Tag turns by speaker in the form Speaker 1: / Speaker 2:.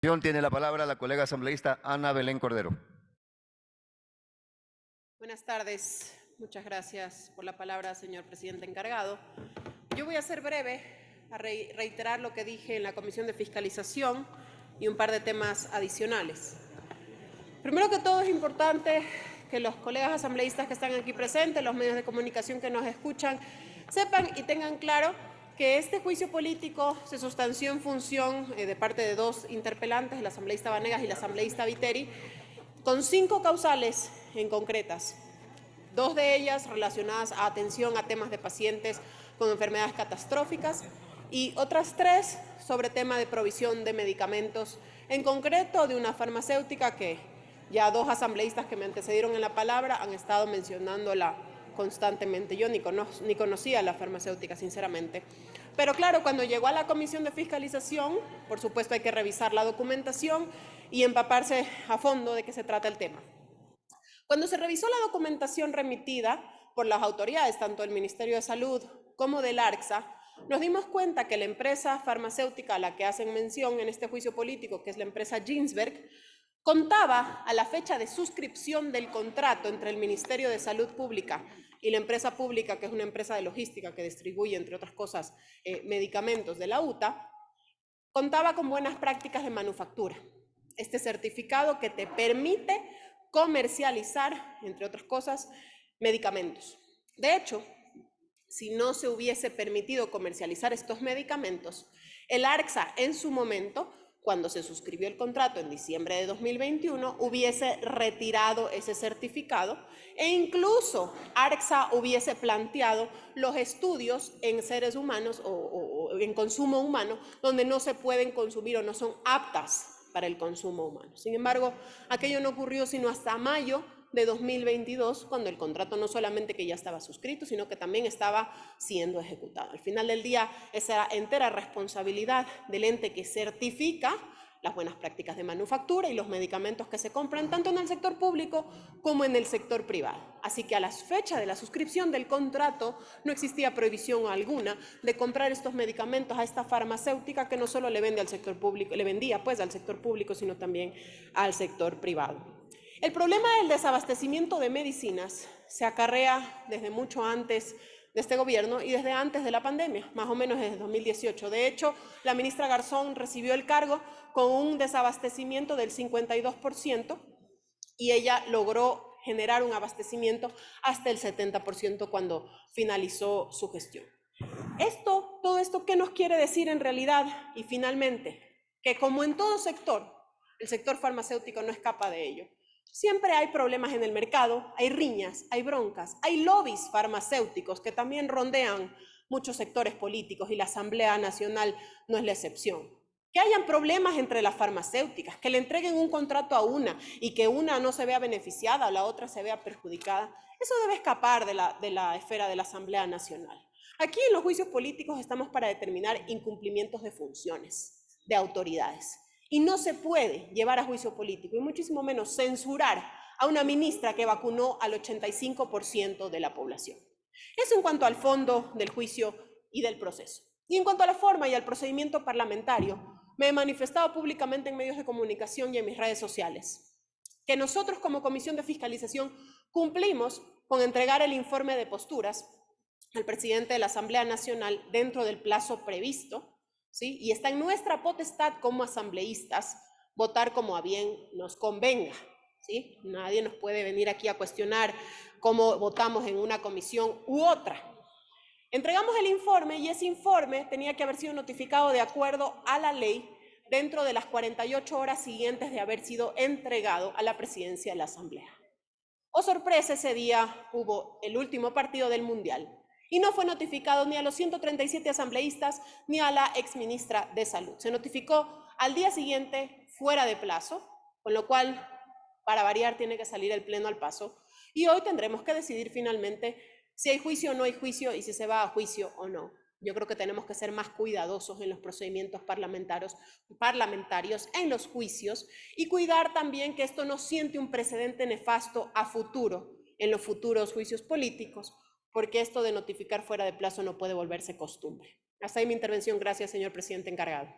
Speaker 1: Tiene la palabra la colega asambleísta Ana Belén Cordero.
Speaker 2: Buenas tardes. Muchas gracias por la palabra, señor presidente encargado. Yo voy a ser breve, a reiterar lo que dije en la Comisión de Fiscalización y un par de temas adicionales. Primero que todo, es importante que los colegas asambleístas que están aquí presentes, los medios de comunicación que nos escuchan, sepan y tengan claro que este juicio político se sustanció en función de parte de dos interpelantes, el asambleísta Vanegas y el asambleísta Viteri, con 5 causales en concretas. 2 de ellas relacionadas a atención a temas de pacientes con enfermedades catastróficas y otras 3 sobre tema de provisión de medicamentos, en concreto de una farmacéutica que ya 2 asambleístas que me antecedieron en la palabra han estado mencionándola constantemente. Yo ni conocía la farmacéutica, sinceramente. Pero claro, cuando llegó a la Comisión de Fiscalización, por supuesto hay que revisar la documentación y empaparse a fondo de qué se trata el tema. Cuando se revisó la documentación remitida por las autoridades, tanto del Ministerio de Salud como del ARCSA, nos dimos cuenta que la empresa farmacéutica a la que hacen mención en este juicio político, que es la empresa Ginsberg, contaba a la fecha de suscripción del contrato entre el Ministerio de Salud Pública y la empresa pública, que es una empresa de logística que distribuye, entre otras cosas, medicamentos de la UTA, contaba con buenas prácticas de manufactura. Este certificado que te permite comercializar, entre otras cosas, medicamentos. De hecho, si no se hubiese permitido comercializar estos medicamentos, el ARCSA en su momento, cuando se suscribió el contrato en diciembre de 2021, hubiese retirado ese certificado e incluso ARCSA hubiese planteado los estudios en seres humanos o en consumo humano donde no se pueden consumir o no son aptas para el consumo humano. Sin embargo, aquello no ocurrió sino hasta mayo de 2022, cuando el contrato no solamente que ya estaba suscrito, sino que también estaba siendo ejecutado. Al final del día, esa entera responsabilidad del ente que certifica las buenas prácticas de manufactura y los medicamentos que se compran tanto en el sector público como en el sector privado. Así que a la fecha de la suscripción del contrato no existía prohibición alguna de comprar estos medicamentos a esta farmacéutica que no solo le vende al sector público, le vendía pues al sector público, sino también al sector privado. El problema del desabastecimiento de medicinas se acarrea desde mucho antes de este gobierno y desde antes de la pandemia, más o menos desde 2018. De hecho, la ministra Garzón recibió el cargo con un desabastecimiento del 52% y ella logró generar un abastecimiento hasta el 70% cuando finalizó su gestión. Todo esto, ¿qué nos quiere decir en realidad? Y finalmente, que como en todo sector, el sector farmacéutico no escapa de ello. Siempre hay problemas en el mercado, hay riñas, hay broncas, hay lobbies farmacéuticos que también rondean muchos sectores políticos y la Asamblea Nacional no es la excepción. Que hayan problemas entre las farmacéuticas, que le entreguen un contrato a una y que una no se vea beneficiada o la otra se vea perjudicada, eso debe escapar de la esfera de la Asamblea Nacional. Aquí en los juicios políticos estamos para determinar incumplimientos de funciones, de autoridades. Y no se puede llevar a juicio político, y muchísimo menos censurar a una ministra que vacunó al 85% de la población. Eso en cuanto al fondo del juicio y del proceso. Y en cuanto a la forma y al procedimiento parlamentario, me he manifestado públicamente en medios de comunicación y en mis redes sociales que nosotros como Comisión de Fiscalización cumplimos con entregar el informe de posturas al presidente de la Asamblea Nacional dentro del plazo previsto, ¿sí? Y está en nuestra potestad como asambleístas votar como a bien nos convenga, ¿sí? Nadie nos puede venir aquí a cuestionar cómo votamos en una comisión u otra. Entregamos el informe y ese informe tenía que haber sido notificado de acuerdo a la ley dentro de las 48 horas siguientes de haber sido entregado a la presidencia de la Asamblea. Oh sorpresa, ese día hubo el último partido del Mundial y no fue notificado ni a los 137 asambleístas ni a la exministra de Salud. Se notificó al día siguiente fuera de plazo, con lo cual, para variar, tiene que salir el pleno al paso. Y hoy tendremos que decidir finalmente si hay juicio o no hay juicio y si se va a juicio o no. Yo creo que tenemos que ser más cuidadosos en los procedimientos parlamentarios en los juicios y cuidar también que esto no siente un precedente nefasto a futuro, en los futuros juicios políticos, porque esto de notificar fuera de plazo no puede volverse costumbre. Hasta ahí mi intervención. Gracias, señor presidente encargado.